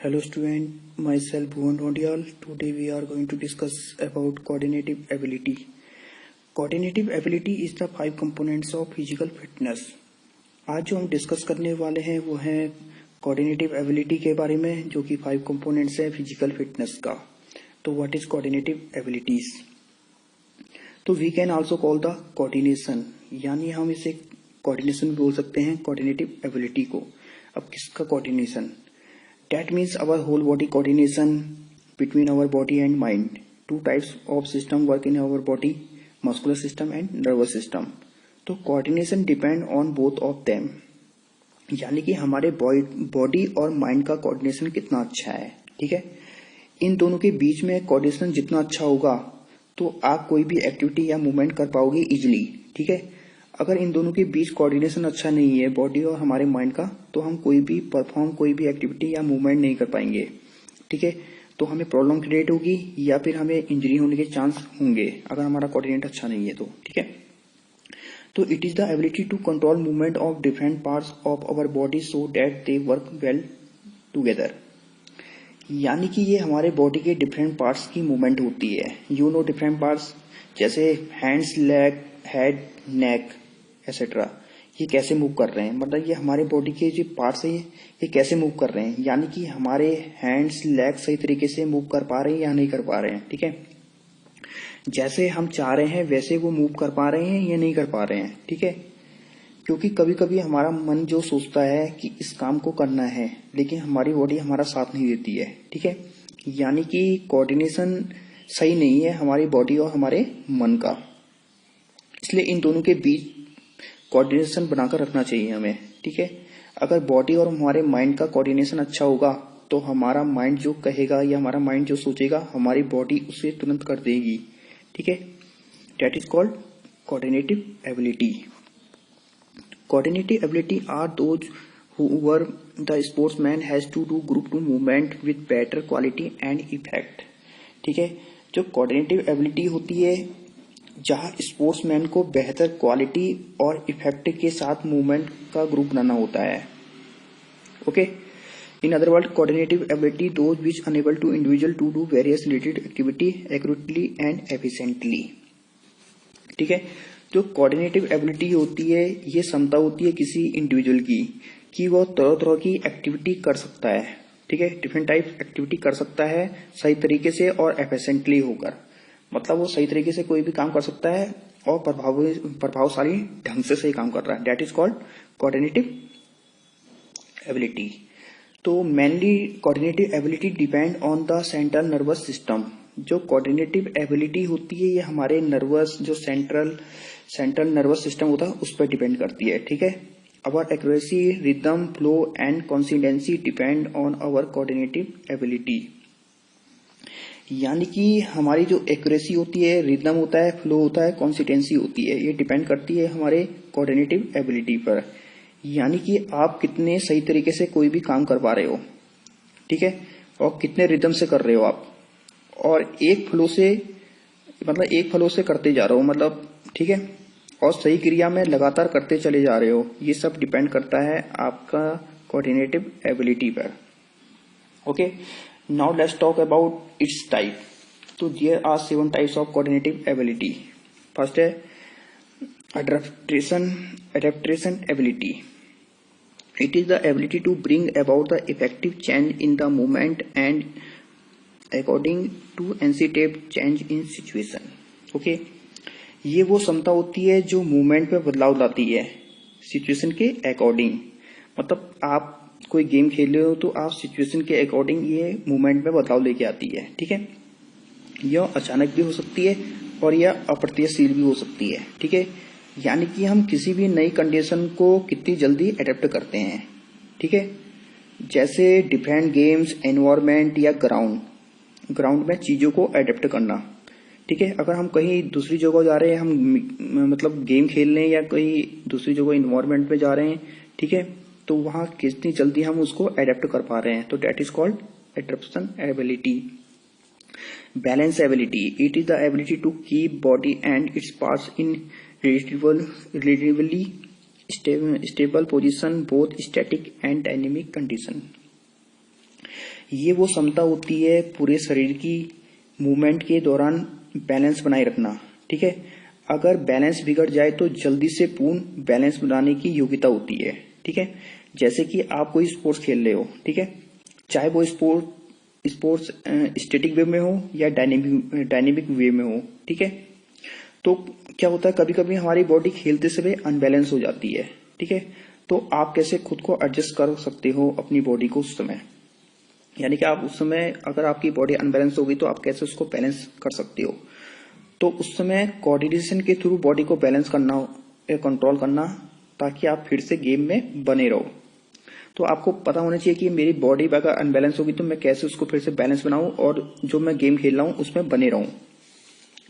Hello student, myself Bhuvan Rondial. Today we are going to discuss about coordinative ability. Coordinative ability is the 5 components of physical fitness. आज जो हम discuss करने वाले हैं वो है कोऑर्डिनेटिव एबिलिटी के बारे में, जो कि 5 कंपोनेंट्स है फिजिकल फिटनेस का. तो व्हाट इज कोऑर्डिनेटिव एबिलिटीज? तो we can also call the coordination, यानी हम इसे कोऑर्डिनेशन बोल सकते हैं कोऑर्डिनेटिव एबिलिटी को. अब किसका coordination? That means our whole body coordination between our body and mind. 2 types of system work in our body, muscular system and nervous system. तो coordination depend on both of them. यानी कि हमारे body और mind का coordination कितना अच्छा है. ठीक है, इन दोनों के बीच में कोऑर्डिनेशन जितना अच्छा होगा तो आप कोई भी एक्टिविटी या मूवमेंट कर पाओगे इजिली. ठीक है, अगर इन दोनों के बीच कोऑर्डिनेशन अच्छा नहीं है बॉडी और हमारे माइंड का, तो हम कोई भी एक्टिविटी या मूवमेंट नहीं कर पाएंगे. ठीक है, तो हमें प्रॉब्लम क्रिएट होगी या फिर हमें इंजरी होने के चांस होंगे अगर हमारा कोऑर्डिनेट अच्छा नहीं है तो. ठीक है, तो it is the ability to control movement of different parts of our body so that they work well together. यानी कि ये हमारे बॉडी के डिफरेंट पार्ट्स की मूवमेंट होती है. यू नो डिफरेंट पार्ट्स जैसे हैंड्स, लेग, हेड, नेक एसेट्रा, ये कैसे मूव कर रहे हैं. मतलब ये हमारे बॉडी के जो पार्ट्स हैं ये कैसे मूव कर रहे हैं, यानी कि हमारे हैंड्स, लेग सही तरीके से मूव कर पा रहे हैं या नहीं कर पा रहे हैं. ठीक है, जैसे हम चाह रहे हैं वैसे वो मूव कर पा रहे हैं या नहीं कर पा रहे हैं. ठीक है, क्योंकि कभी कभी हमारा मन जो सोचता है कि इस काम को करना है लेकिन हमारी बॉडी हमारा साथ नहीं देती है. ठीक है, यानी कि कोऑर्डिनेशन सही नहीं है हमारी बॉडी और हमारे मन का. इसलिए इन दोनों के बीच कोऑर्डिनेशन बनाकर रखना चाहिए हमें. ठीक है, अगर बॉडी और हमारे माइंड का कोऑर्डिनेशन अच्छा होगा तो हमारा माइंड जो कहेगा या हमारा माइंड जो सोचेगा हमारी बॉडी उसे तुरंत कर देगी. ठीक है, that is called coordinative ability. Coordinative ability are those whoever the sportsman has to do group to movement with better quality and effect. ठीक है, जो कोऑर्डिनेटिव एबिलिटी होती है जहां स्पोर्ट्समैन को बेहतर क्वालिटी और इफेक्ट के साथ मूवमेंट का ग्रुप बनाना होता है. Okay, in other word coordinative ability those which enable to individual to do various related activity accurately and efficiently. ठीक है, जो कोऑर्डिनेटिव एबिलिटी होती है ये क्षमता होती है किसी इंडिविजुअल की कि वो तरह तरह की एक्टिविटी कर सकता है. ठीक है, डिफरेंट टाइप एक्टिविटी कर सकता है सही तरीके से और एफिशिएंटली होकर. मतलब वो सही तरीके से कोई भी काम कर सकता है और प्रभावशाली ढंग से सही काम कर रहा है. That is called coordinative ability. तो mainly coordinative ability depend on the central nervous system. जो कोऑर्डिनेटिव एबिलिटी होती है ये हमारे नर्वस जो सेंट्रल नर्वस सिस्टम होता है उस पर डिपेंड करती है. ठीक है, our accuracy, rhythm, flow and consistency depend on our coordinative ability. यानी कि हमारी जो एक्यूरेसी होती है, रिदम होता है, फ्लो होता है, कंसिस्टेंसी होती है, ये डिपेंड करती है हमारे कोऑर्डिनेटिव एबिलिटी पर. यानी कि आप कितने सही तरीके से कोई भी काम कर पा रहे हो. ठीक है, और कितने रिदम से कर रहे हो आप, और एक फ्लो से करते जा रहे हो मतलब. ठीक है, और सही क्रिया में लगातार करते चले जा रहे हो. ये सब डिपेंड करता है आपका कोऑर्डिनेटिव एबिलिटी पर. Okay, now let's talk about its type. So there are 7 types of coordinative ability. First है adaptation ability. It is the ability to bring about the effective change in the movement and according to anticipate change in situation. Okay, ये वो क्षमता होती है जो movement में बदलाव लाती है सिचुएशन के अकॉर्डिंग. मतलब आप कोई गेम खेल रहे हो तो आप सिचुएशन के अकॉर्डिंग ये मूवमेंट में बदलाव लेके आती है. ठीक है, यह अचानक भी हो सकती है और यह अप्रत्याशित भी हो सकती है. ठीक है, यानी कि हम किसी भी नई कंडीशन को कितनी जल्दी अडेप्ट करते हैं. ठीक है, जैसे डिफरेंट गेम्स, एनवायरमेंट या ग्राउंड में चीजों को अडेप्ट करना. ठीक है, अगर हम कहीं दूसरी जगह जा रहे हैं, हम मतलब गेम खेलने या कहीं दूसरी जगह इन्वायरमेंट में जा रहे हैं. ठीक है, तो वहां कितनी जल्दी हम उसको अडेप्ट कर पा रहे हैं. तो that is called adaptation ability. Balance ability, it is the ability to keep body and its parts in relatively stable position both static and dynamic condition. ये वो क्षमता होती है पूरे शरीर की मूवमेंट के दौरान बैलेंस बनाए रखना। ठीक है, अगर बैलेंस बिगड़ जाए तो जल्दी से पूर्ण बैलेंस बनाने की योग्यता होती है। ठीक है, जैसे कि आप कोई स्पोर्ट्स खेल रहे हो, ठीक है, चाहे वो स्पोर्ट्स स्टैटिक वे में हो या डायनेमिक वे में हो। ठीक है, तो क्या होता है, कभी कभी हमारी बॉडी खेलते समय अनबैलेंस हो जाती है। ठीक है, तो आप कैसे खुद को एडजस्ट कर सकते हो अपनी बॉडी को उस समय, यानी कि आप उस समय अगर आपकी बॉडी अनबैलेंस हो गई तो आप कैसे उसको बैलेंस कर सकते हो। तो उस समय कोऑर्डिनेशन के थ्रू बॉडी को बैलेंस करना या कंट्रोल करना, ताकि आप फिर से गेम में बने रहो। तो आपको पता होना चाहिए कि मेरी बॉडी अगर अनबैलेंस होगी तो मैं कैसे उसको फिर से बैलेंस बनाऊं और जो मैं गेम खेल रहा हूं उसमें बने रहूं।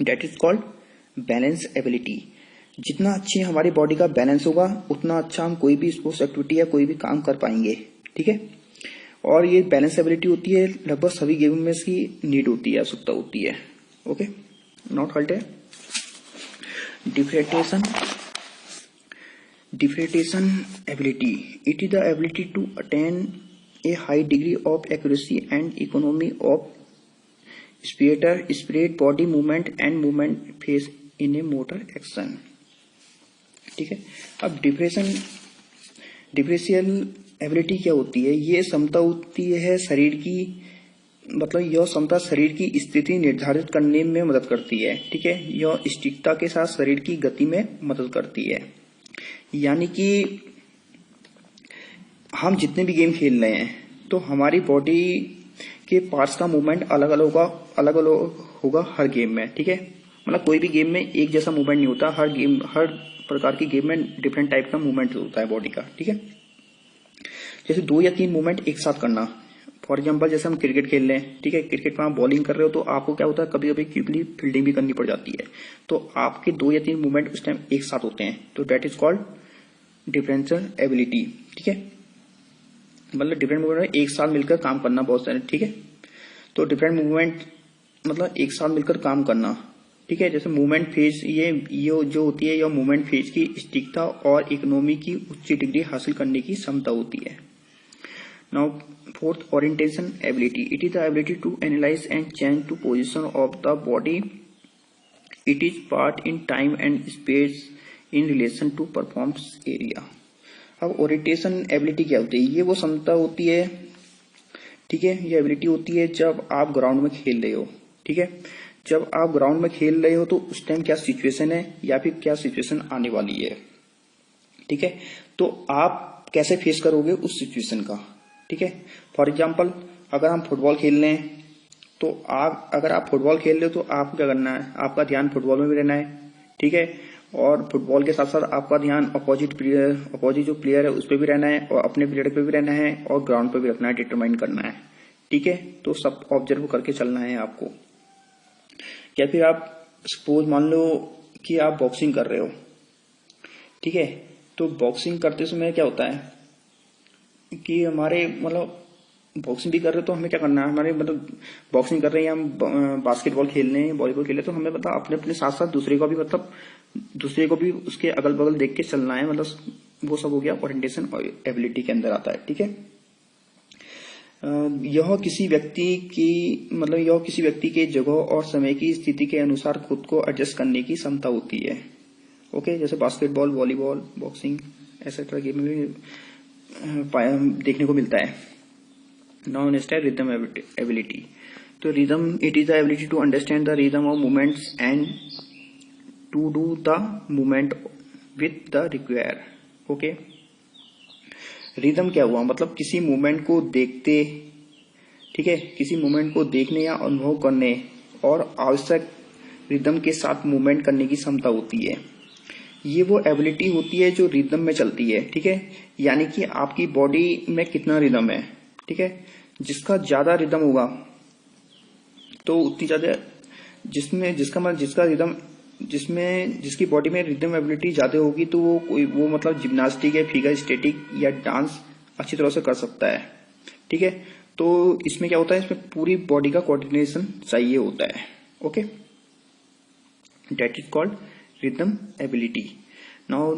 That is called balance ability. जितना अच्छी हमारी बॉडी का बैलेंस होगा उतना अच्छा हम कोई भी स्पोर्ट्स एक्टिविटी या कोई भी काम कर पाएंगे। ठीक है, और ये बैलेंस एबिलिटी होती है लगभग सभी गेम में इसकी नीड होती है, आवश्यकता होती है। ओके, नॉट हल्ट है। Differentiation ability. It is the ability to attain a high degree of accuracy and economy of spirit, body movement and movement phase in a motor action. ठीक है, अब डिफरेंशियल एबिलिटी क्या होती है? ये क्षमता होती है शरीर की, मतलब यह क्षमता शरीर की स्थिति निर्धारित करने में मदद करती है। ठीक है, यह सटीकता के साथ शरीर की गति में मदद करती है। यानी कि हम जितने भी गेम खेल रहे हैं तो हमारी बॉडी के पार्ट्स का मूवमेंट अलग अलग होगा हर गेम में। ठीक है, मतलब कोई भी गेम में एक जैसा मूवमेंट नहीं होता, हर प्रकार की गेम में डिफरेंट टाइप का मूवमेंट होता है बॉडी का। ठीक है, जैसे 2 या 3 मूवमेंट एक साथ करना। फॉर एग्जाम्पल जैसे हम क्रिकेट खेल रहे हैं, ठीक है, क्रिकेट में आप बॉलिंग कर रहे हो तो आपको क्या होता है, कभी कभी क्विकली फील्डिंग भी करनी पड़ जाती है, तो आपके 2 या 3 मूवमेंट उस टाइम एक साथ होते हैं, तो that is called differential ability. ठीक है, मतलब डिफरेंट मूवमेंट एक साथ मिलकर काम करना बहुत सारे। ठीक है, तो डिफरेंट मूवमेंट मतलब एक साथ मिलकर काम करना। ठीक है, जैसे मूवमेंट फेज, ये जो होती है, यह मूवमेंट फेज की सटीकता और इकोनॉमी की उच्च डिग्री हासिल करने की क्षमता होती है। Now fourth, orientation ability. It is the ability to analyse and change to position of the body. It is part in time and space in relation to performs area. अब orientation ability क्या होती है? ये वो क्षमता होती है, ठीक है, ये एबिलिटी होती है जब आप ग्राउंड में खेल रहे हो। ठीक है, जब आप ग्राउंड में खेल रहे हो तो उस टाइम क्या सिचुएशन है या फिर क्या सिचुएशन आने वाली है। ठीक है, तो आप कैसे फेस करोगे उस सिचुएशन का। ठीक है, फॉर एग्जाम्पल अगर हम फुटबॉल खेल रहे हैं तो अगर आप फुटबॉल खेल रहे हो तो आपको क्या करना है, आपका ध्यान फुटबॉल में भी रहना है। ठीक है, और फुटबॉल के साथ साथ आपका ध्यान अपोजिट जो प्लेयर है उस पर भी रहना है और अपने प्लेयर पे भी रहना है और ग्राउंड पे भी रखना है, डिटरमाइन करना है। ठीक है, तो सब ऑब्जर्व करके चलना है आपको। या फिर आप सपोज मान लो कि आप बॉक्सिंग कर रहे हो। ठीक है, तो बॉक्सिंग करते समय क्या होता है कि हमारे मतलब बॉक्सिंग भी कर रहे हो तो हमें क्या करना है, हमारे मतलब बॉक्सिंग कर रहे हैं, हम बास्केटबॉल खेल रहे हैं, वॉलीबॉल खेल रहे हैं, तो हमें मतलब अपने अपने साथ साथ दूसरे को भी उसके अगल बगल देख के चलना है। मतलब वो सब हो गया ओरिएंटेशन एबिलिटी के अंदर आता है। ठीक है, यह किसी व्यक्ति के जगह और समय की स्थिति के अनुसार खुद को एडजस्ट करने की क्षमता होती है। ओके, जैसे basketball, volleyball, boxing etcetera game में भी देखने को मिलता है। नाउ नेक्स्ट है रिदम एबिलिटी। तो rhythm, it is the ability to understand the rhythm of movements and to do the movement with the require. Okay, rhythm क्या हुआ, मतलब किसी मूवमेंट को देखते, ठीक है, किसी मूवमेंट को देखने या अनुभव करने और आवश्यक रिदम के साथ मूवमेंट करने की क्षमता होती है। ये वो एबिलिटी होती है जो रिदम में चलती है। ठीक है, यानी कि आपकी बॉडी में कितना रिदम है। ठीक है, जिसका ज्यादा रिदम होगा तो उतनी ज्यादा जिसकी बॉडी में रिदम एबिलिटी ज्यादा होगी तो वो मतलब जिम्नास्टिक है, फिगर स्टैटिक या डांस अच्छी तरह से कर सकता है। ठीक है, तो इसमें क्या होता है, इसमें पूरी बॉडी का कोऑर्डिनेशन चाहिए होता है। Okay, that is called rhythm ability. Now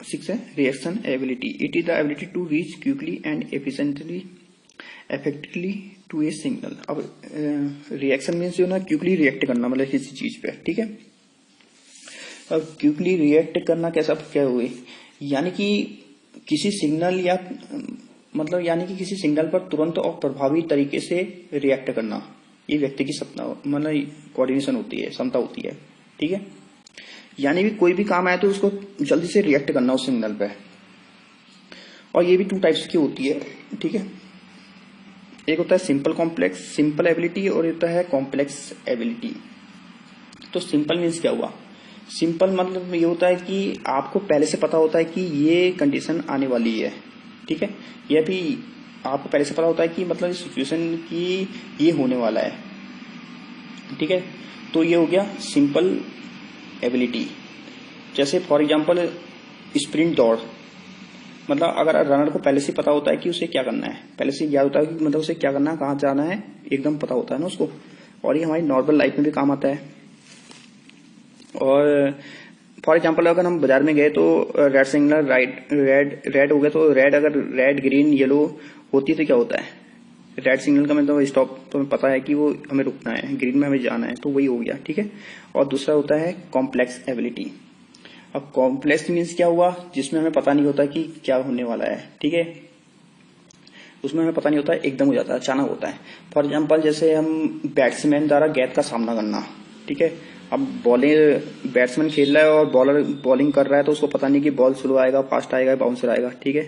6 है reaction ability. It is the ability to reach quickly and efficiently effectively to a signal. अब रिएक्शन मीन्स जो ना क्विकली रिएक्ट करना, मतलब किसी चीज पे, ठीक है। अब क्विकली रिएक्ट करना कैसा क्या हुए, यानी कि किसी सिग्नल या मतलब यानी कि किसी सिग्नल पर तुरंत और प्रभावी तरीके से रिएक्ट करना, ये व्यक्ति की सत्ता मतलब कोऑर्डिनेशन होती है, क्षमता होती है, ठीक है। यानी भी कोई भी काम आए तो उसको जल्दी से रिएक्ट करना उस सिग्नल पे। और ये भी 2 टाइप्स की होती है, ठीक है। एक होता है सिंपल एबिलिटी और होता है कॉम्प्लेक्स एबिलिटी। तो सिंपल मीन्स क्या हुआ, सिंपल मतलब ये होता है कि आपको पहले से पता होता है कि ये कंडीशन आने वाली है, ठीक है। यह भी आपको पहले से पता होता है कि मतलब इस सिचुएशन की ये होने वाला है, ठीक है। तो ये हो गया सिंपल एबिलिटी। जैसे फॉर एग्जांपल स्प्रिंट दौड़, मतलब अगर रनर को पहले से पता होता है कि उसे क्या करना है, पहले से क्या होता है कि मतलब उसे क्या करना है, कहाँ जाना है, एकदम पता होता है ना उसको। और ये हमारी नॉर्मल लाइफ में भी काम आता है। और फॉर एग्जांपल अगर हम बाजार में गए तो रेड सिग्नल रेड हो गया, तो रेड अगर रेड ग्रीन येलो होती है तो क्या होता है, रेड सिग्नल का मतलब स्टॉप, तो हमें पता है कि वो हमें रुकना है, ग्रीन में हमें जाना है, तो वही हो गया, ठीक है। और दूसरा होता है कॉम्प्लेक्स एबिलिटी। अब कॉम्प्लेक्स मीन्स क्या हुआ, जिसमें हमें पता नहीं होता कि क्या होने वाला है, ठीक है। उसमें हमें पता नहीं होता, एकदम हो जाता है, अचानक होता है। फॉर एग्जांपल जैसे हम बैट्समैन द्वारा गेंद का सामना करना, ठीक है। अब बैट्समैन खेल रहा है और बॉलर बॉलिंग कर रहा है, तो उसको पता नहीं कि बॉल स्लो आएगा, फास्ट आएगा, बाउंसर आएगा, ठीक है।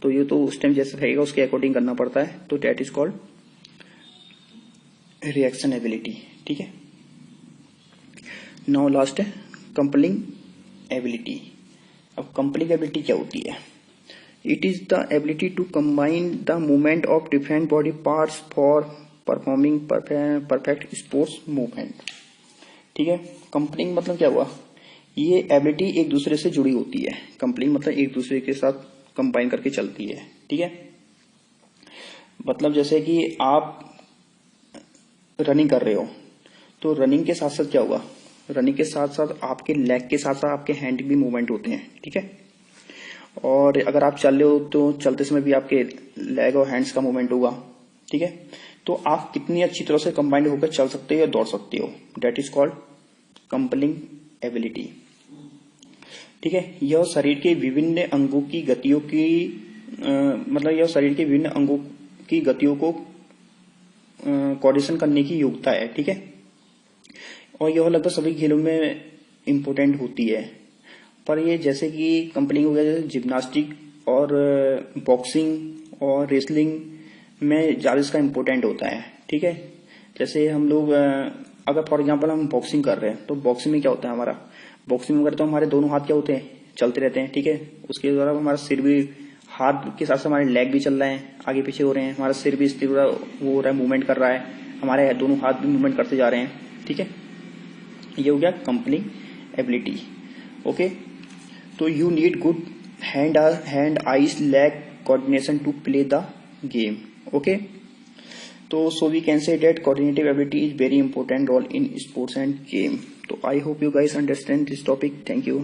तो ये तो उस टाइम जैसे रहेगा उसके अकॉर्डिंग करना पड़ता है, तो that is called reaction ability, ठीक है। नाउ लास्ट है कंपलिंग एबिलिटी। अब कंपलिंग एबिलिटी क्या होती है, it is the ability to combine the movement of different body parts for performing perfect sports movement, ठीक है। कंपलिंग मतलब क्या हुआ, ये एबिलिटी एक दूसरे से जुड़ी होती है। कंपलिंग मतलब एक दूसरे के साथ कंबाइन करके चलती है, ठीक है। मतलब जैसे कि आप रनिंग कर रहे हो, तो रनिंग के साथ साथ क्या होगा, रनिंग के साथ साथ आपके लेग के साथ साथ आपके हैंड भी मूवमेंट होते हैं, ठीक है। और अगर आप चल रहे हो तो चलते समय भी आपके लेग और हैंड्स का मूवमेंट होगा, ठीक है। तो आप कितनी अच्छी तरह से कंबाइंड होकर चल सकते हो या दौड़ सकते हो, that is called coupling ability, ठीक है। यह शरीर के विभिन्न अंगों की गतियों की मतलब यह शरीर के विभिन्न अंगों की गतियों को कोऑर्डिनेशन करने की योग्यता है, ठीक है। और यह लगभग सभी खेलों में इम्पोर्टेंट होती है। पर ये जैसे कि कंपलिंग हो गया, जैसे जिम्नास्टिक और बॉक्सिंग और रेसलिंग में ज्यादा इसका इम्पोर्टेंट होता है, ठीक है। जैसे हम लोग अगर फॉर एग्जांपल हम बॉक्सिंग कर रहे हैं, तो बॉक्सिंग में क्या होता है, हमारा बॉक्सिंग में करते तो हमारे दोनों हाथ क्या होते हैं, चलते रहते हैं, ठीक है। उसके द्वारा हमारा सिर भी, हाथ के साथ साथ हमारे लेग भी चल रहे हैं, आगे पीछे हो रहे हैं, हमारा सिर भी स्थिर वो हो रहा है, मूवमेंट कर रहा है, हमारे दोनों हाथ भी मूवमेंट करते जा रहे हैं, ठीक है। ये हो गया कंपलिंग एबिलिटी, ओके। तो you need good hand eyes leg coordination to play the game, okay. तो so we can say that coordinative ability is very important role in sports and game. So I hope you guys understand this topic. Thank you.